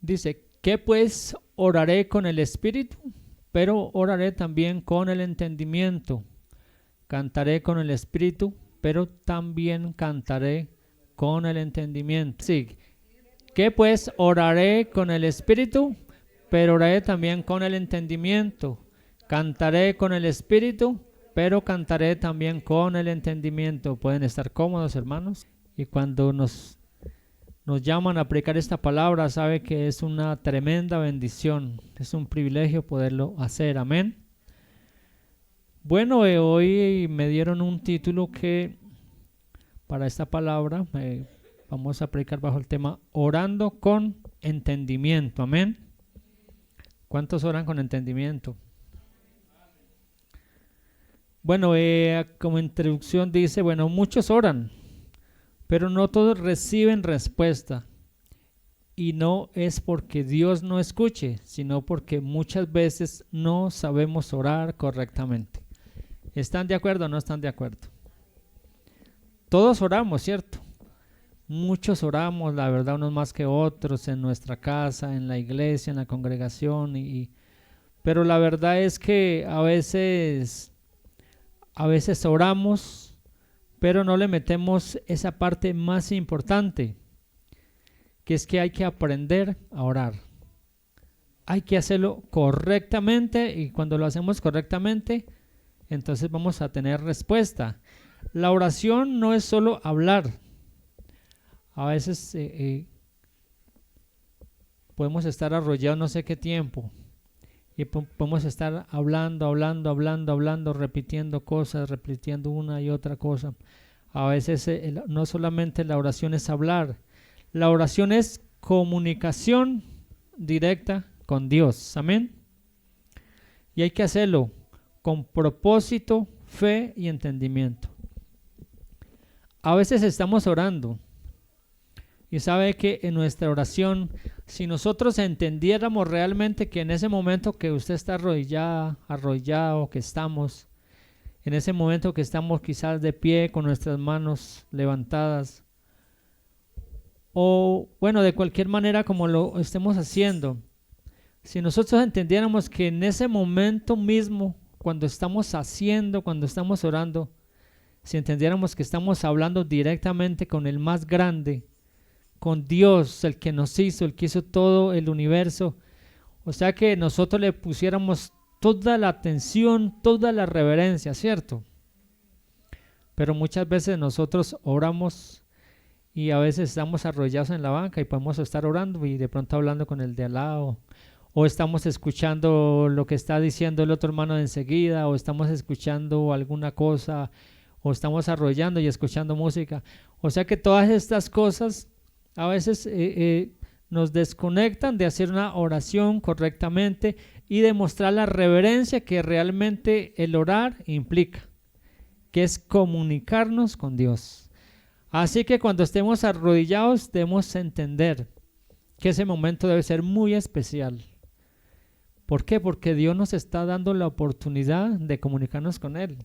Dice, ¿qué pues oraré con el espíritu? Pero oraré también con el entendimiento. Cantaré con el espíritu, pero también cantaré con el entendimiento. Sí, ¿qué pues oraré con el espíritu? Pero oraré también con el entendimiento. Cantaré con el espíritu, pero cantaré también con el entendimiento. Pueden estar cómodos, hermanos. Y cuando nos llaman a aplicar esta palabra, sabe que es una tremenda bendición. Es un privilegio poderlo hacer. Amén. Bueno, hoy me dieron un título que para esta palabra vamos a aplicar bajo el tema orando con entendimiento. Amén. ¿Cuántos oran con entendimiento? Bueno, como introducción dice, bueno, muchos oran, pero no todos reciben respuesta. Y no es porque Dios no escuche, sino porque muchas veces no sabemos orar correctamente. ¿Están de acuerdo o no están de acuerdo? Todos oramos, ¿cierto? Muchos oramos, la verdad, unos más que otros, en nuestra casa, en la iglesia, en la congregación, pero la verdad es que a veces oramos, pero no le metemos esa parte más importante, que es que hay que aprender a orar. Hay que hacerlo correctamente y cuando lo hacemos correctamente, entonces vamos a tener respuesta. La oración no es solo hablar. A veces podemos estar arrollados no sé qué tiempo y podemos estar hablando, repitiendo cosas, repitiendo una y otra cosa. A veces no solamente la oración es hablar, la oración es comunicación directa con Dios. Amén. Y hay que hacerlo con propósito, fe y entendimiento. A veces estamos orando y sabe que en nuestra oración, si nosotros entendiéramos realmente que en ese momento que usted está arrodillado, que estamos, en ese momento que estamos quizás de pie con nuestras manos levantadas, o bueno, de cualquier manera como lo estemos haciendo, si nosotros entendiéramos que en ese momento mismo, cuando estamos haciendo, cuando estamos orando, si entendiéramos que estamos hablando directamente con el más grande, con Dios, el que nos hizo, el que hizo todo el universo, o sea que nosotros le pusiéramos toda la atención, toda la reverencia, ¿cierto? Pero muchas veces nosotros oramos y a veces estamos arrollados en la banca y podemos estar orando y de pronto hablando con el de al lado, o estamos escuchando lo que está diciendo el otro hermano de enseguida, o estamos escuchando alguna cosa, o estamos arrollando y escuchando música. O sea que todas estas cosas a veces nos desconectan de hacer una oración correctamente y de mostrar la reverencia que realmente el orar implica, que es comunicarnos con Dios. Así que cuando estemos arrodillados debemos entender que ese momento debe ser muy especial. ¿Por qué? Porque Dios nos está dando la oportunidad de comunicarnos con Él.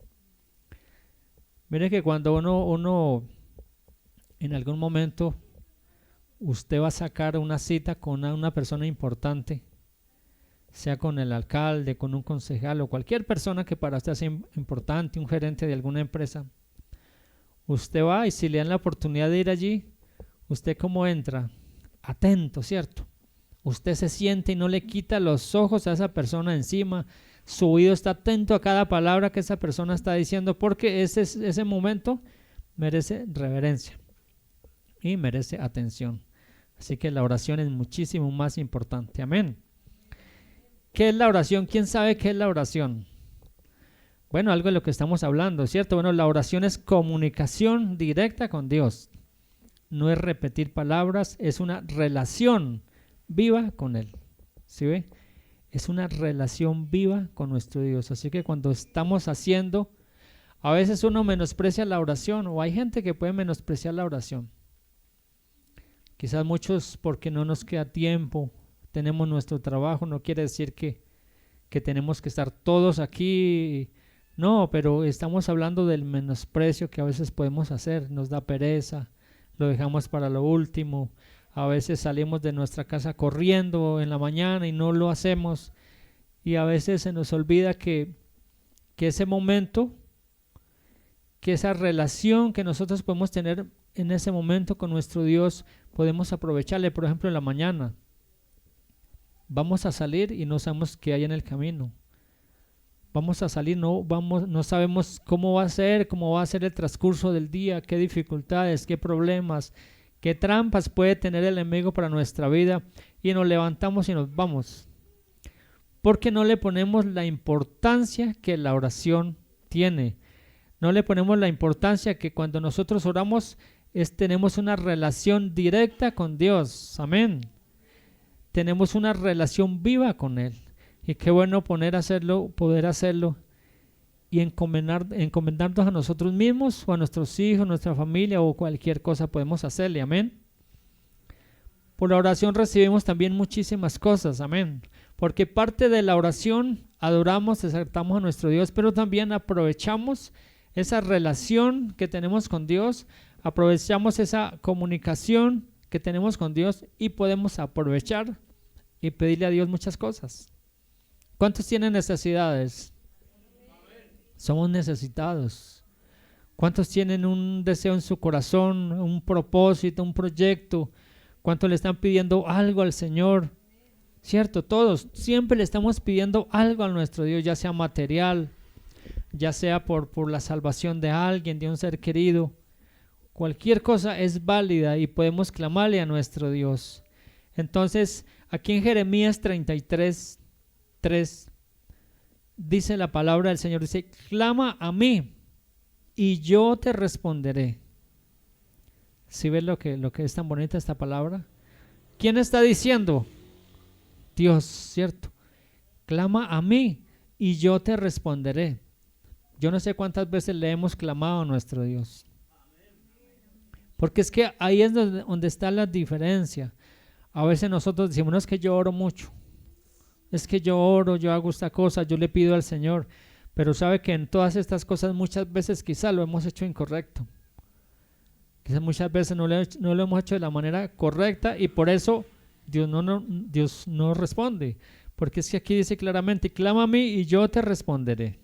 Mire que cuando uno en algún momento usted va a sacar una cita con una persona importante, sea con el alcalde, con un concejal o cualquier persona que para usted sea importante, un gerente de alguna empresa, usted va y si le dan la oportunidad de ir allí, ¿usted cómo entra? Atento, ¿cierto? Usted se siente y no le quita los ojos a esa persona encima, su oído está atento a cada palabra que esa persona está diciendo, porque ese momento merece reverencia y merece atención. Así que la oración es muchísimo más importante. Amén. ¿Qué es la oración? ¿Quién sabe qué es la oración? Bueno, algo de lo que estamos hablando, ¿cierto? Bueno, la oración es comunicación directa con Dios. No es repetir palabras, es una relación viva con Él. ¿Sí ve? Es una relación viva con nuestro Dios. Así que cuando estamos haciendo, a veces uno menosprecia la oración, o hay gente que puede menospreciar la oración. Quizás muchos porque no nos queda tiempo, tenemos nuestro trabajo, no quiere decir que tenemos que estar todos aquí. No, pero estamos hablando del menosprecio que a veces podemos hacer, nos da pereza, lo dejamos para lo último. A veces salimos de nuestra casa corriendo en la mañana y no lo hacemos. Y a veces se nos olvida que ese momento, que esa relación que nosotros podemos tener en ese momento con nuestro Dios, podemos aprovecharle. Por ejemplo, en la mañana vamos a salir y no sabemos qué hay en el camino. Vamos a salir, no sabemos cómo va a ser el transcurso del día, qué dificultades, qué problemas, qué trampas puede tener el enemigo para nuestra vida, y nos levantamos y nos vamos, porque no le ponemos la importancia que la oración tiene. No le ponemos la importancia que cuando nosotros oramos tenemos una relación directa con Dios. Amén. Tenemos una relación viva con Él. Y qué bueno poder hacerlo y encomendarnos a nosotros mismos o a nuestros hijos, nuestra familia o cualquier cosa podemos hacerle. Amén. Por la oración recibimos también muchísimas cosas. Amén. Porque parte de la oración adoramos, exaltamos a nuestro Dios, pero también aprovechamos esa relación que tenemos con Dios, aprovechamos esa comunicación que tenemos con Dios y podemos aprovechar y pedirle a Dios muchas cosas. ¿Cuántos tienen necesidades? Somos necesitados. ¿Cuántos tienen un deseo en su corazón, un propósito, un proyecto? ¿Cuántos le están pidiendo algo al Señor? ¿Cierto? Todos siempre le estamos pidiendo algo a nuestro Dios, ya sea material, ya sea por la salvación de alguien, de un ser querido. Cualquier cosa es válida y podemos clamarle a nuestro Dios. Entonces, aquí en Jeremías 33:3 dice la palabra del Señor, dice: clama a mí y yo te responderé. ¿Sí ves lo que es tan bonita esta palabra? ¿Quién está diciendo? Dios, ¿cierto? Clama a mí y yo te responderé. Yo no sé cuántas veces le hemos clamado a nuestro Dios, porque es que ahí es donde está la diferencia. A veces nosotros decimos: no, es que yo oro mucho, es que yo oro, yo hago esta cosa, yo le pido al Señor, pero sabe que en todas estas cosas muchas veces quizá lo hemos hecho incorrecto, quizás muchas veces no lo hemos hecho de la manera correcta y por eso Dios no responde, porque es que aquí dice claramente: clama a mí y yo te responderé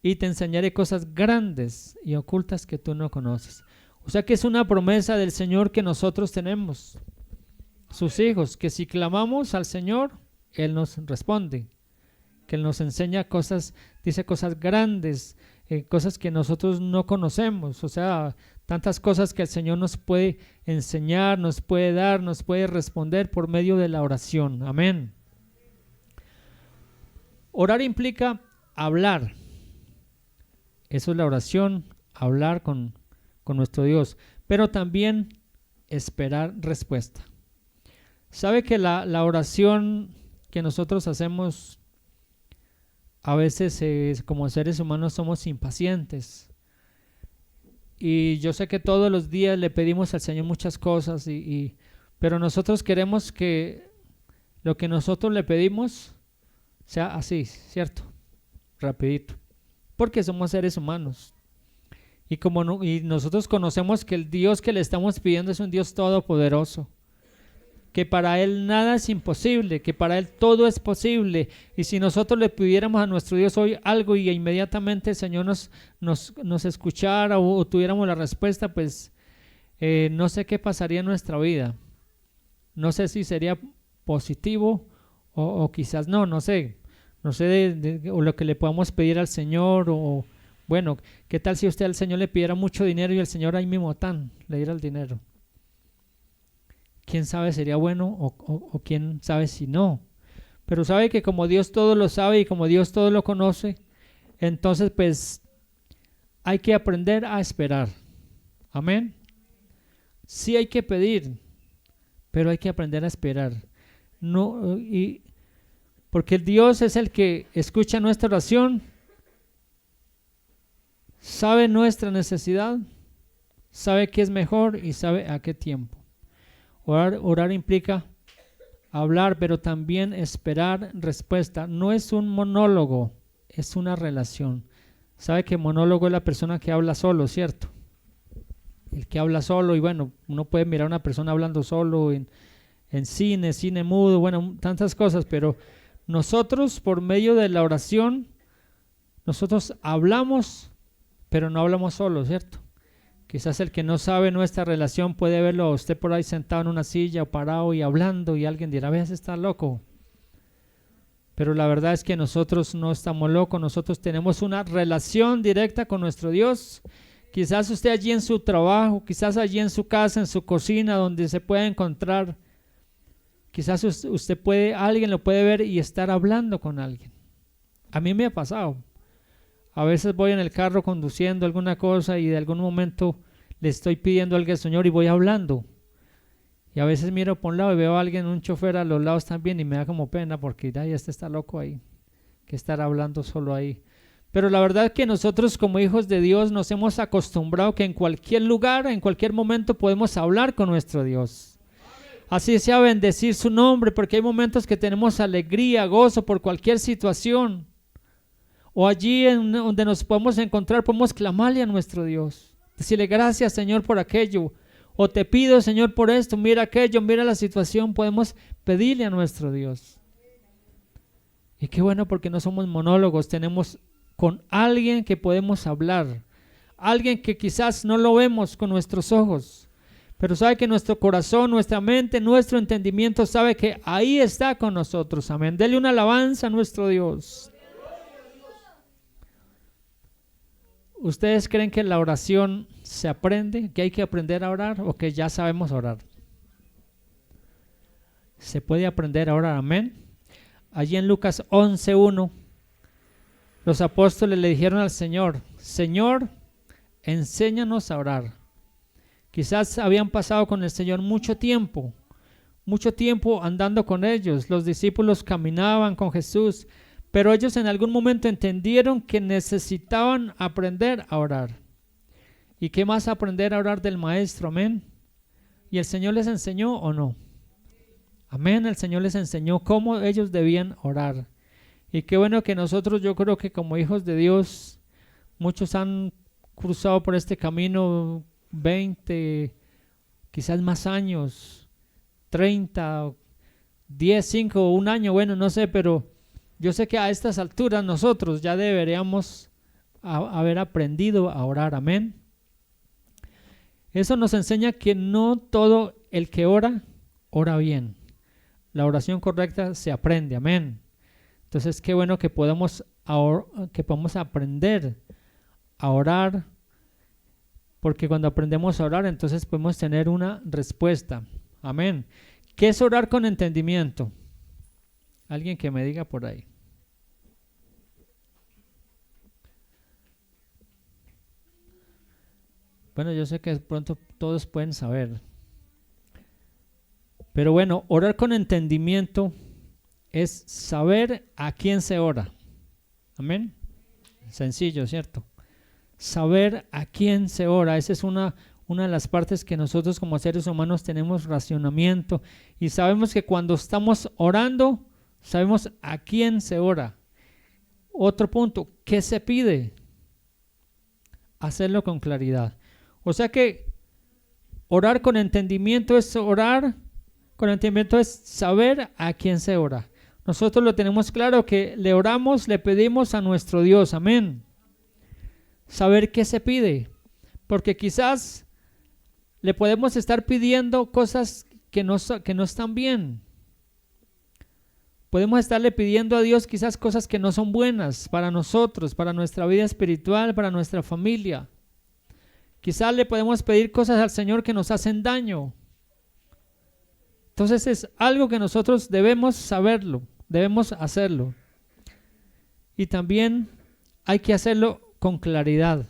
y te enseñaré cosas grandes y ocultas que tú no conoces. O sea que es una promesa del Señor que nosotros tenemos, sus hijos, que si clamamos al Señor, Él nos responde, que Él nos enseña cosas, dice cosas grandes, cosas que nosotros no conocemos. O sea, tantas cosas que el Señor nos puede enseñar, nos puede dar, nos puede responder por medio de la oración. Amén. Orar implica hablar. Eso es la oración, hablar con nuestro Dios, pero también esperar respuesta. ¿Sabe que la oración que nosotros hacemos a veces como seres humanos somos impacientes? Y yo sé que todos los días le pedimos al Señor muchas cosas, pero nosotros queremos que lo que nosotros le pedimos sea así, ¿cierto? Rapidito. Porque somos seres humanos. Y nosotros conocemos que el Dios que le estamos pidiendo es un Dios todopoderoso, que para Él nada es imposible, que para Él todo es posible. Y si nosotros le pidiéramos a nuestro Dios hoy algo y inmediatamente el Señor nos escuchara o tuviéramos la respuesta, pues no sé qué pasaría en nuestra vida. No sé si sería positivo o quizás no sé. No sé o lo que le podamos pedir al Señor, o bueno, ¿qué tal si usted al Señor le pidiera mucho dinero y el Señor ahí mismo le diera el dinero? ¿Quién sabe sería bueno o quién sabe si no? Pero sabe que como Dios todo lo sabe y como Dios todo lo conoce, entonces pues hay que aprender a esperar. Amén. Sí hay que pedir, pero hay que aprender a esperar. Porque Dios es el que escucha nuestra oración, sabe nuestra necesidad, sabe qué es mejor y sabe a qué tiempo. Orar implica hablar, pero también esperar respuesta. No es un monólogo, es una relación. Sabe que monólogo es la persona que habla solo, ¿cierto? el que habla solo, y bueno, uno puede mirar a una persona hablando solo en cine mudo, bueno, tantas cosas, pero nosotros por medio de la oración, nosotros hablamos, pero no hablamos solo, ¿cierto? Quizás el que no sabe nuestra relación puede verlo a usted por ahí sentado en una silla o parado y hablando, y alguien dirá, ¿ves? Está loco. Pero la verdad es que nosotros no estamos locos, nosotros tenemos una relación directa con nuestro Dios. Quizás usted allí en su trabajo, quizás allí en su casa, en su cocina, donde se pueda encontrar, quizás usted puede, alguien lo puede ver y estar hablando con alguien. A mí me ha pasado. A veces voy en el carro conduciendo alguna cosa y de algún momento le estoy pidiendo algo al Señor y voy hablando. Y a veces miro por un lado y veo a alguien, un chofer a los lados también, y me da como pena porque ya este está loco ahí, que estar hablando solo ahí. Pero la verdad es que nosotros como hijos de Dios nos hemos acostumbrado que en cualquier lugar, en cualquier momento podemos hablar con nuestro Dios. Así sea bendecir su nombre, porque hay momentos que tenemos alegría, gozo por cualquier situación. O allí en donde nos podemos encontrar, podemos clamarle a nuestro Dios. Decirle gracias, Señor, por aquello. O te pido, Señor, por esto, mira aquello, mira la situación. Podemos pedirle a nuestro Dios. Y qué bueno porque no somos monólogos, tenemos con alguien que podemos hablar. Alguien que quizás no lo vemos con nuestros ojos, pero sabe que nuestro corazón, nuestra mente, nuestro entendimiento sabe que ahí está con nosotros. Amén. Dele una alabanza a nuestro Dios. ¿Ustedes creen que la oración se aprende, que hay que aprender a orar o que ya sabemos orar? Se puede aprender a orar, amén. Allí en Lucas 11:1, los apóstoles le dijeron al Señor, Señor, enséñanos a orar. Quizás habían pasado con el Señor mucho tiempo andando con ellos. Los discípulos caminaban con Jesús, pero ellos en algún momento entendieron que necesitaban aprender a orar. ¿Y qué más aprender a orar del Maestro? Amén. ¿Y el Señor les enseñó o no? Amén, el Señor les enseñó cómo ellos debían orar. Y qué bueno que nosotros, yo creo que como hijos de Dios, muchos han cruzado por este camino 20, quizás más años, 30, 10, 5, un año, bueno, no sé, pero yo sé que a estas alturas nosotros ya deberíamos haber aprendido a orar, amén. Eso nos enseña que no todo el que ora, ora bien. La oración correcta se aprende, amén. Entonces, qué bueno que podamos aprender a orar, porque cuando aprendemos a orar, entonces podemos tener una respuesta, amén. ¿Qué es orar con entendimiento? Alguien que me diga por ahí. Bueno, yo sé que de pronto todos pueden saber. Pero bueno, orar con entendimiento es saber a quién se ora. Amén. Sencillo, ¿cierto? Saber a quién se ora. Esa es una de las partes que nosotros como seres humanos tenemos racionamiento. Y sabemos que cuando estamos orando, sabemos a quién se ora. Otro punto, ¿qué se pide? Hacerlo con claridad. O sea que orar con entendimiento es orar, con entendimiento es saber a quién se ora. Nosotros lo tenemos claro que le oramos, le pedimos a nuestro Dios, amén. Saber qué se pide, porque quizás le podemos estar pidiendo cosas que no están bien. Podemos estarle pidiendo a Dios quizás cosas que no son buenas para nosotros, para nuestra vida espiritual, para nuestra familia. Quizás le podemos pedir cosas al Señor que nos hacen daño. Entonces es algo que nosotros debemos saberlo, debemos hacerlo. Y también hay que hacerlo con claridad.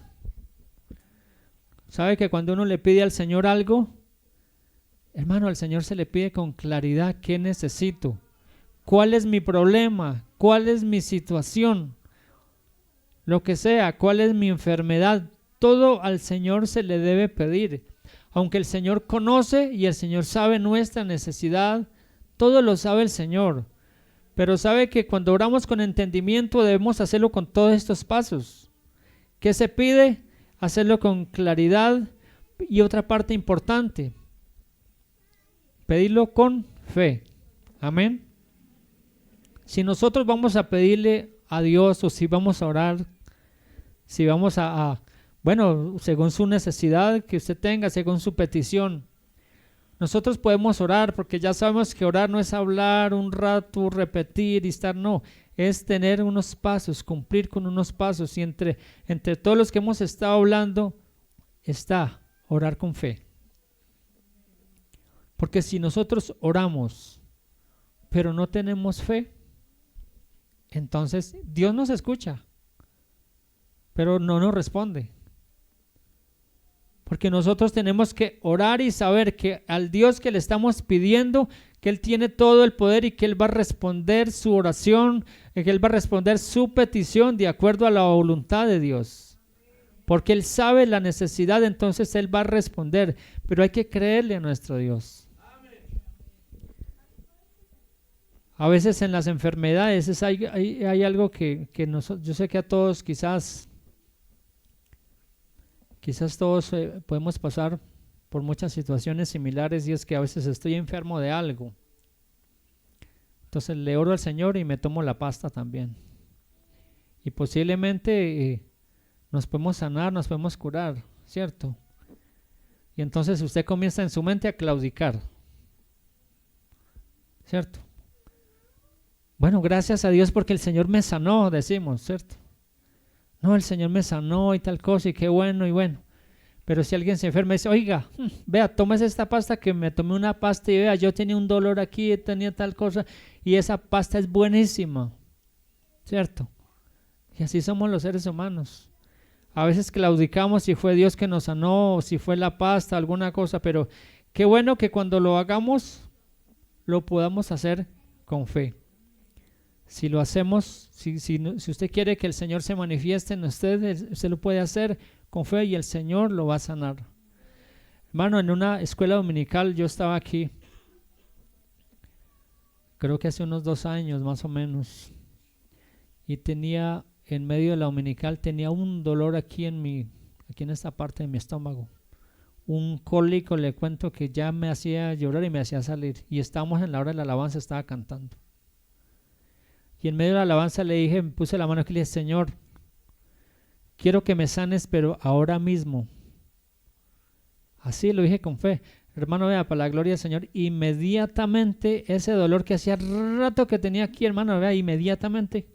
¿Sabe que cuando uno le pide al Señor algo, hermano, al Señor se le pide con claridad qué necesito? ¿Cuál es mi problema? ¿Cuál es mi situación? Lo que sea, ¿cuál es mi enfermedad? Todo al Señor se le debe pedir. Aunque el Señor conoce y el Señor sabe nuestra necesidad, todo lo sabe el Señor. Pero sabe que cuando oramos con entendimiento debemos hacerlo con todos estos pasos. ¿Qué se pide? Hacerlo con claridad, Y otra parte importante, pedirlo con fe. Amén. Si nosotros vamos a pedirle a Dios, o si vamos a orar, si vamos bueno, según su necesidad que usted tenga, según su petición, nosotros podemos orar, porque ya sabemos que orar no es hablar un rato, repetir y estar, no, es tener unos pasos, cumplir con unos pasos, y entre todos los que hemos estado hablando está orar con fe. Porque si nosotros oramos pero no tenemos fe, entonces Dios nos escucha pero no nos responde. Porque nosotros tenemos que orar y saber que al Dios que le estamos pidiendo, que Él tiene todo el poder y que Él va a responder su oración, que Él va a responder su petición de acuerdo a la voluntad de Dios. Porque Él sabe la necesidad, entonces Él va a responder. Pero hay que creerle a nuestro Dios. A veces en las enfermedades hay algo que yo sé que a todos quizás todos podemos pasar por muchas situaciones similares, y es que a veces estoy enfermo de algo. Entonces le oro al Señor y me tomo la pasta también. Y posiblemente nos podemos sanar, nos podemos curar, ¿cierto? Y entonces usted comienza en su mente a claudicar, ¿cierto? Bueno, gracias a Dios porque el Señor me sanó, decimos, ¿cierto? No, el Señor me sanó y tal cosa, y qué bueno y bueno. Pero si alguien se enferma y dice, oiga, vea, tómese esta pasta, que me tomé una pasta y vea, yo tenía un dolor aquí, tenía tal cosa, y esa pasta es buenísima, ¿cierto? Y así somos los seres humanos. A veces claudicamos si fue Dios que nos sanó, o si fue la pasta, alguna cosa, pero qué bueno que cuando lo hagamos, lo podamos hacer con fe. Si lo hacemos, si usted quiere que el Señor se manifieste en usted, usted lo puede hacer con fe y el Señor lo va a sanar. Hermano, en una escuela dominical yo estaba aquí, creo que hace unos 2 años más o menos, y tenía, en medio de la dominical, tenía un dolor aquí en esta parte de mi estómago. Un cólico, le cuento, que ya me hacía llorar y me hacía salir. Y estábamos en la hora de la alabanza, estaba cantando. Y en medio de la alabanza le dije, me puse la mano aquí y le dije, Señor, quiero que me sanes, pero ahora mismo. Así lo dije con fe. Hermano, vea, para la gloria del Señor, inmediatamente ese dolor que hacía rato que tenía aquí, hermano, vea, inmediatamente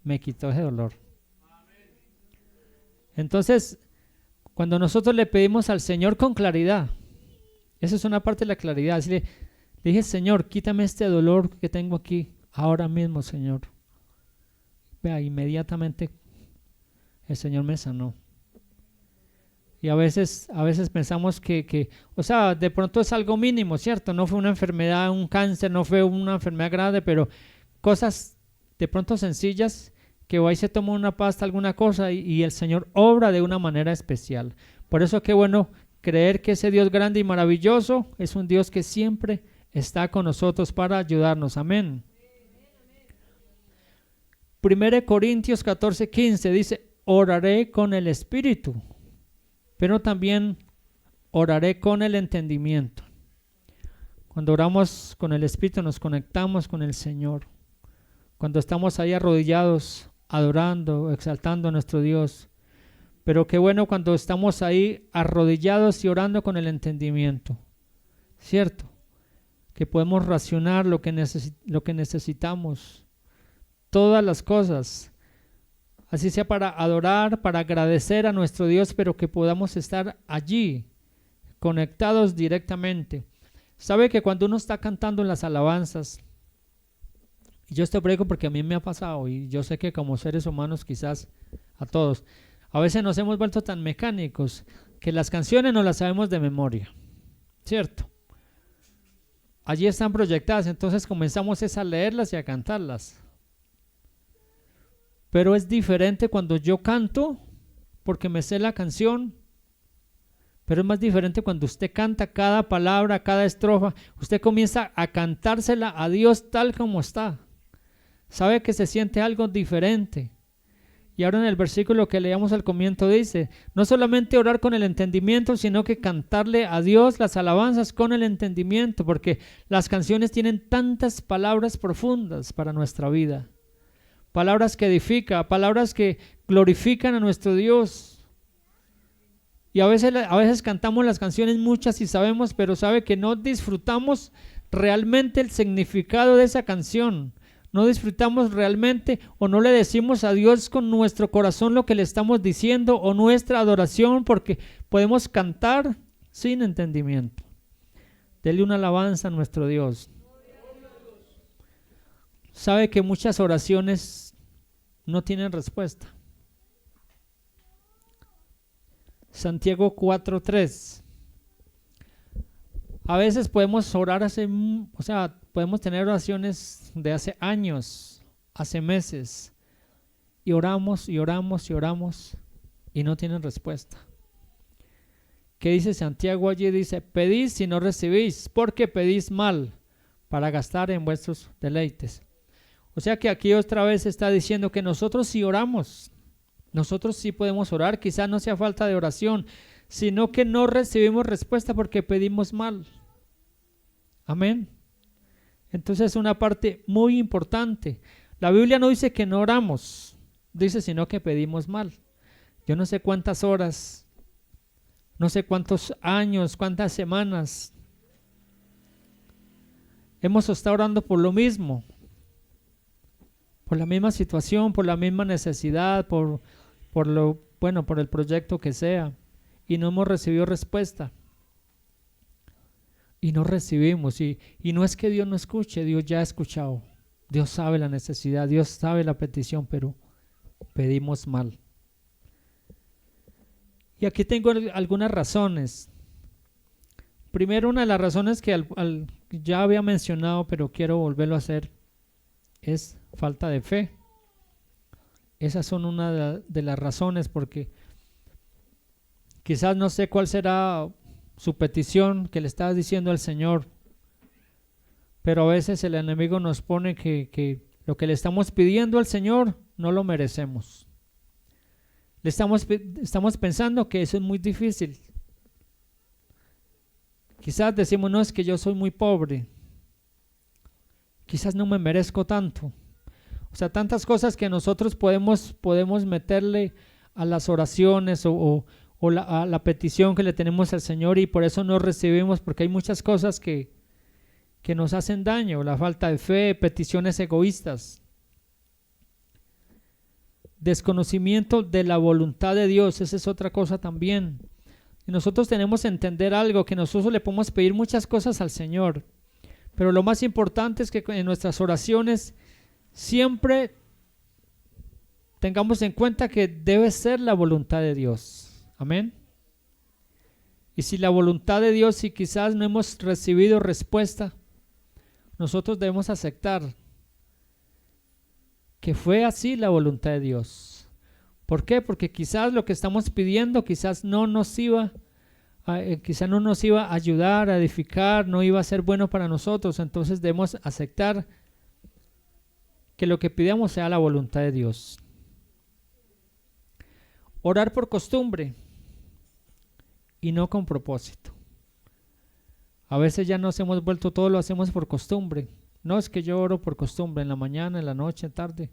me quitó ese dolor. Entonces, cuando nosotros le pedimos al Señor con claridad, esa es una parte de la claridad. Así le dije, Señor, quítame este dolor que tengo aquí. Ahora mismo, Señor. Vea, inmediatamente el Señor me sanó. Y a veces pensamos que, o sea, de pronto es algo mínimo, ¿cierto? No fue una enfermedad, un cáncer, no fue una enfermedad grave, pero cosas de pronto sencillas, que hoy se toma una pasta, alguna cosa, y el Señor obra de una manera especial. Por eso qué bueno creer que ese Dios grande y maravilloso es un Dios que siempre está con nosotros para ayudarnos. Amén. 1 Corintios 14:15 dice, oraré con el Espíritu, pero también oraré con el entendimiento. Cuando oramos con el Espíritu nos conectamos con el Señor. Cuando estamos ahí arrodillados, adorando, exaltando a nuestro Dios. Pero qué bueno cuando estamos ahí arrodillados y orando con el entendimiento, ¿cierto? Que podemos racionar lo que necesitamos. Todas las cosas, así sea para adorar, para agradecer a nuestro Dios, pero que podamos estar allí, conectados directamente. Sabe que cuando uno está cantando en las alabanzas, y yo esto predico porque a mí me ha pasado, y yo sé que como seres humanos quizás a todos, a veces nos hemos vuelto tan mecánicos que las canciones no las sabemos de memoria, ¿cierto? Allí están proyectadas, entonces comenzamos a leerlas y a cantarlas. Pero es diferente cuando yo canto porque me sé la canción, pero es más diferente cuando usted canta cada palabra, cada estrofa. Usted comienza a cantársela a Dios tal como está. Sabe que se siente algo diferente. Y ahora en el versículo que leíamos al comienzo dice, no solamente orar con el entendimiento, sino que cantarle a Dios las alabanzas con el entendimiento, porque las canciones tienen tantas palabras profundas para nuestra vida. Palabras que edifican, palabras que glorifican a nuestro Dios. Y a veces cantamos las canciones muchas y sabemos, pero sabe que no disfrutamos realmente el significado de esa canción. No disfrutamos realmente o no le decimos a Dios con nuestro corazón lo que le estamos diciendo o nuestra adoración, porque podemos cantar sin entendimiento. Dele una alabanza a nuestro Dios. Sabe que muchas oraciones no tienen respuesta. Santiago 4:3. A veces podemos orar podemos tener oraciones de hace años, hace meses, y oramos y oramos y oramos y no tienen respuesta. ¿Qué dice Santiago allí? Dice, pedís y no recibís, porque pedís mal, para gastar en vuestros deleites. O sea que aquí otra vez está diciendo que nosotros sí oramos, nosotros sí podemos orar, quizás no sea falta de oración, sino que no recibimos respuesta porque pedimos mal. Amén. Entonces es una parte muy importante. La Biblia no dice que no oramos, dice sino que pedimos mal. Yo no sé cuántas horas, no sé cuántos años, cuántas semanas hemos estado orando por lo mismo, por la misma situación, por la misma necesidad, por el proyecto que sea, y no hemos recibido respuesta. Y no recibimos, y no es que Dios no escuche, Dios ya ha escuchado, Dios sabe la necesidad, Dios sabe la petición, pero pedimos mal. Y aquí tengo algunas razones. Primero, una de las razones que ya había mencionado, pero quiero volverlo a hacer, es falta de fe. Esas son una de las razones, porque quizás no sé cuál será su petición que le está diciendo al Señor, pero a veces el enemigo nos pone que lo que le estamos pidiendo al Señor no lo merecemos. Estamos pensando que eso es muy difícil. Quizás decimos, no, es que yo soy muy pobre, quizás no me merezco tanto. O sea, tantas cosas que nosotros podemos meterle a las oraciones o a la petición que le tenemos al Señor, y por eso no recibimos, porque hay muchas cosas que nos hacen daño, la falta de fe, peticiones egoístas, desconocimiento de la voluntad de Dios. Esa es otra cosa también. Y nosotros tenemos que entender algo, que nosotros le podemos pedir muchas cosas al Señor, pero lo más importante es que en nuestras oraciones siempre tengamos en cuenta que debe ser la voluntad de Dios. Amén. Y si la voluntad de Dios, si quizás no hemos recibido respuesta, nosotros debemos aceptar que fue así la voluntad de Dios. ¿Por qué? Porque quizás lo que estamos pidiendo quizás no nos iba a ayudar, a edificar, no iba a ser bueno para nosotros. Entonces debemos aceptar que lo que pidamos sea la voluntad de Dios. Orar por costumbre y no con propósito. A veces ya nos hemos vuelto, todo lo hacemos por costumbre. No es que yo oro por costumbre en la mañana, en la noche, en tarde.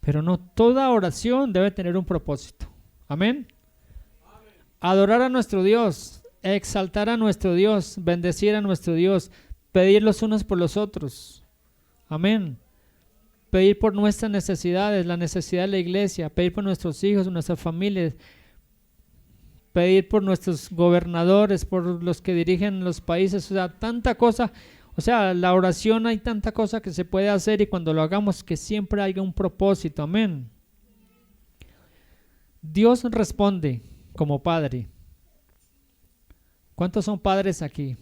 Pero no, toda oración debe tener un propósito. Amén. Adorar a nuestro Dios, exaltar a nuestro Dios, bendecir a nuestro Dios, pedir los unos por los otros. Amén. Pedir por nuestras necesidades, la necesidad de la iglesia, pedir por nuestros hijos, nuestras familias, pedir por nuestros gobernadores, por los que dirigen los países. O sea, tanta cosa. O sea, la oración, hay tanta cosa que se puede hacer, y cuando lo hagamos, que siempre haya un propósito. Amén. Dios responde como Padre. ¿Cuántos son padres aquí?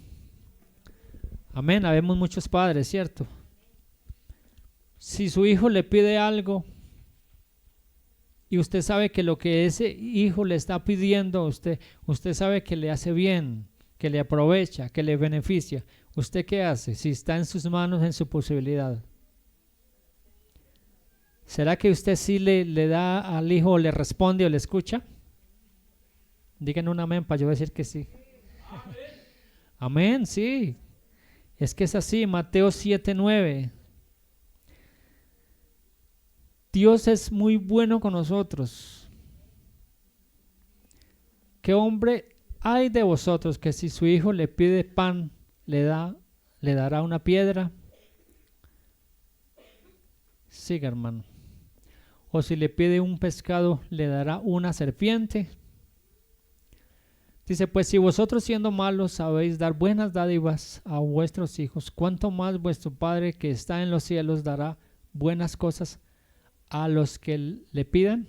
Amén, habemos muchos padres, ¿cierto? Si su hijo le pide algo y usted sabe que lo que ese hijo le está pidiendo, usted sabe que le hace bien, que le aprovecha, que le beneficia, ¿usted qué hace si está en sus manos, en su posibilidad? ¿Será que usted sí le da al hijo, o le responde o le escucha? Digan un amén para yo decir que sí. Amén, sí. Es que es así, Mateo 7:9. Dios es muy bueno con nosotros. ¿Qué hombre hay de vosotros que si su hijo le pide pan, le dará una piedra? Siga, hermano. O si le pide un pescado, le dará una serpiente. Dice, pues si vosotros siendo malos sabéis dar buenas dádivas a vuestros hijos, ¿cuánto más vuestro Padre que está en los cielos dará buenas cosas a los que le pidan?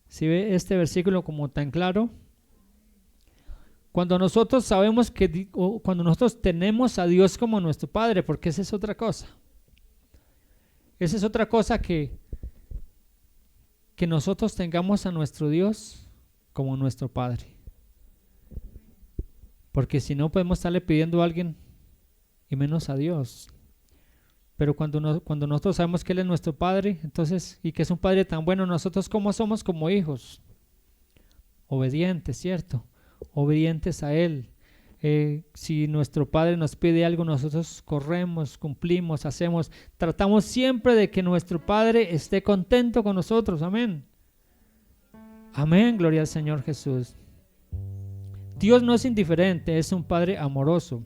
Si ve este versículo como tan claro, cuando nosotros sabemos cuando nosotros tenemos a Dios como nuestro Padre, porque esa es otra cosa. Esa es otra cosa que nosotros tengamos a nuestro Dios como nuestro Padre. Porque si no podemos estarle pidiendo a alguien y menos a Dios. Pero cuando nosotros sabemos que Él es nuestro Padre, entonces, y que es un Padre tan bueno, nosotros como somos como hijos, obedientes, ¿cierto? Obedientes a Él. Si nuestro Padre nos pide algo, nosotros corremos, cumplimos, hacemos, tratamos siempre de que nuestro Padre esté contento con nosotros, amén. Amén, gloria al Señor Jesús. Dios no es indiferente, es un Padre amoroso.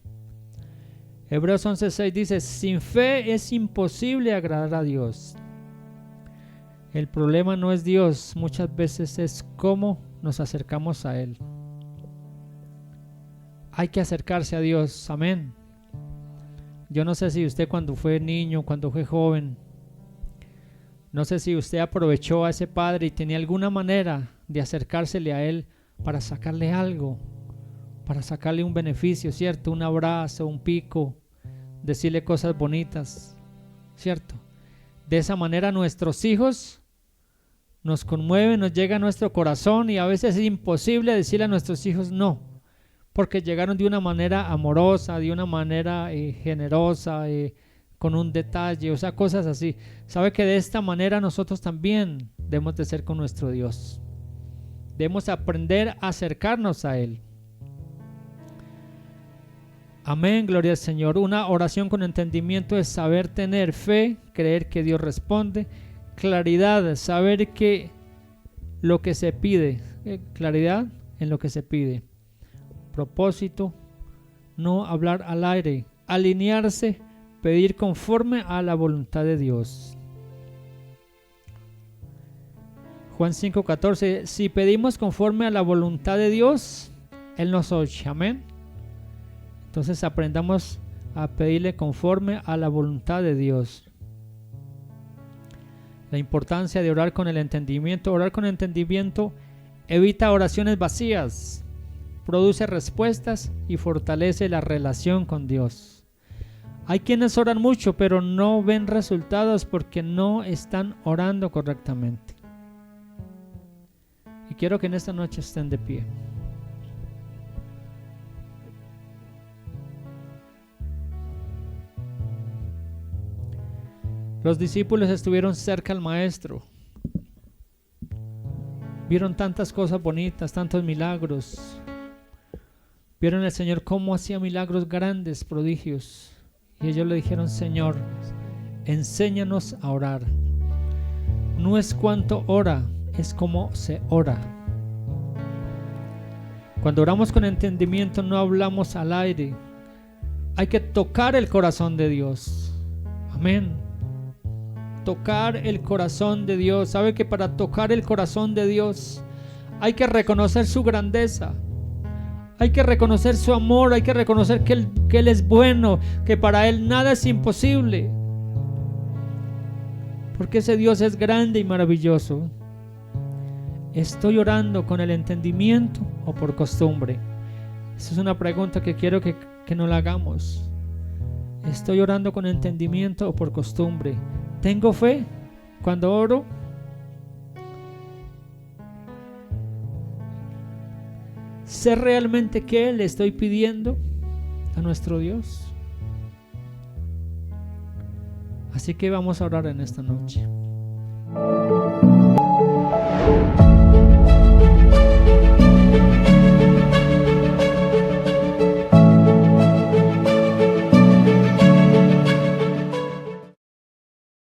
Hebreos 11:6 dice, sin fe es imposible agradar a Dios. El problema no es Dios, muchas veces es cómo nos acercamos a Él. Hay que acercarse a Dios, amén. Yo no sé si usted cuando fue niño, cuando fue joven, no sé si usted aprovechó a ese Padre y tenía alguna manera de acercársele a Él para sacarle algo, para sacarle un beneficio, ¿cierto? Un abrazo, un pico, decirle cosas bonitas, ¿cierto? De esa manera nuestros hijos nos conmueven, nos llega a nuestro corazón y a veces es imposible decirle a nuestros hijos no, porque llegaron de una manera amorosa, de una manera generosa, con un detalle, o sea, cosas así. Sabe que de esta manera nosotros también debemos de ser con nuestro Dios. Debemos aprender a acercarnos a Él. Amén, gloria al Señor. Una oración con entendimiento es saber tener fe, creer que Dios responde, claridad, saber que lo que se pide, claridad en lo que se pide, propósito, no hablar al aire, alinearse, pedir conforme a la voluntad de Dios. Juan 5:14, si pedimos conforme a la voluntad de Dios, Él nos oye, amén. Entonces aprendamos a pedirle conforme a la voluntad de Dios. La importancia de orar con el entendimiento. Orar con entendimiento evita oraciones vacías, produce respuestas y fortalece la relación con Dios. Hay quienes oran mucho pero no ven resultados porque no están orando correctamente. Y quiero que en esta noche estén de pie. Los discípulos estuvieron cerca al Maestro. Vieron tantas cosas bonitas, tantos milagros. Vieron al Señor cómo hacía milagros grandes, prodigios. Y ellos le dijeron, Señor, enséñanos a orar. No es cuánto ora, es cómo se ora. Cuando oramos con entendimiento no hablamos al aire. Hay que tocar el corazón de Dios. Amén. Tocar el corazón de Dios. ¿Sabe que para tocar el corazón de Dios hay que reconocer su grandeza? Hay que reconocer su amor, hay que reconocer que Él es bueno, que para Él nada es imposible. Porque ese Dios es grande y maravilloso. ¿Estoy orando con el entendimiento o por costumbre? Esa es una pregunta que quiero que nos la hagamos. ¿Estoy orando con entendimiento o por costumbre? ¿Tengo fe cuando oro? ¿Sé realmente qué le estoy pidiendo a nuestro Dios? Así que vamos a orar en esta noche.